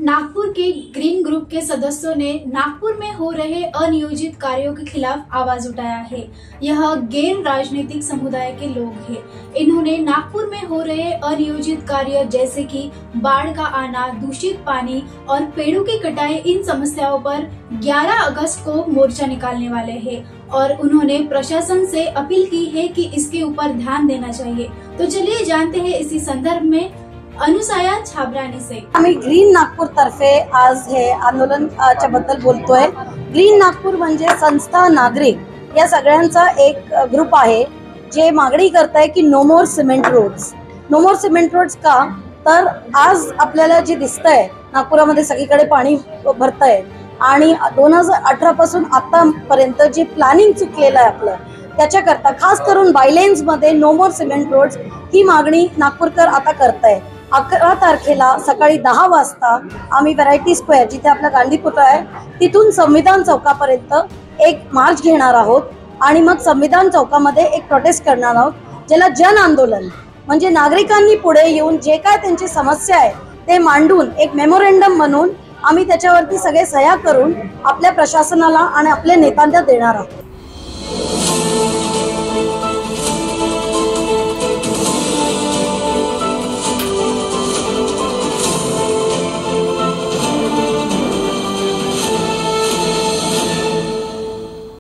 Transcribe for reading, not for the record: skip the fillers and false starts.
नागपुर के green group के सदस्यों ने नागपुर में हो रहे अनियोजित कार्यों के खिलाफ आवाज उठाया है। यह गैर राजनीतिक समुदाय के लोग हैं। इन्होंने नागपुर में हो रहे अनियोजित कार्य जैसे कि बाढ़ का आना, दूषित पानी और पेड़ों की कटाई, इन समस्याओं पर 11 अगस्त को मोर्चा निकालने वाले हैं और उन्होंने प्रशासन से अपील की है कि इसके ऊपर ध्यान देना चाहिए। तो चलिए जानते हैं इसी संदर्भ में अनुसाया छाबरानी से। आम्ही ग्रीन नागपूर तर्फे आज हे आंदोलनाच्या बद्दल बोलतोय। ग्रीन नागपूर म्हणजे संस्था, नागरिक या सगळ्यांचा एक ग्रुप आहे जे मागणी करताय की नो मोर सिमेंट रोड्स। नो मोर सिमेंट रोड्स का तर आज आपल्याला जे दिसतंय नागपुरामध्ये सगळीकडे पाणी भरतंय आणि 2018 पासून आतापर्यंत जे प्लॅनिंग चुकलेलं आहे आपलं, त्याच्याकरता खास करून बायलेन्स मध्ये नो मोर सिमेंट रोड्स ही मागणी नागपूरकर आता करताय। 11 तारखेला सकाळी 10 वाजता आम्ही व्हरायटी स्क्वेअर, जिथे आपला गांधी पुतळा आहे, तिथून संविधान चौकापर्यंत एक मार्च घेणार आहोत आणि मग संविधान चौकामध्ये एक प्रोटेस्ट करणार आहोत, ज्याला जन आंदोलन म्हणजे नागरिकांनी पुढे येऊन जे काय त्यांची समस्या आहे ते मांडून एक मेमोरेंडम बनवून आम्ही त्याच्यावरती सगळे सह्या करून आपल्या प्रशासनाला आणि आपल्या नेत्यांना देणार आहोत।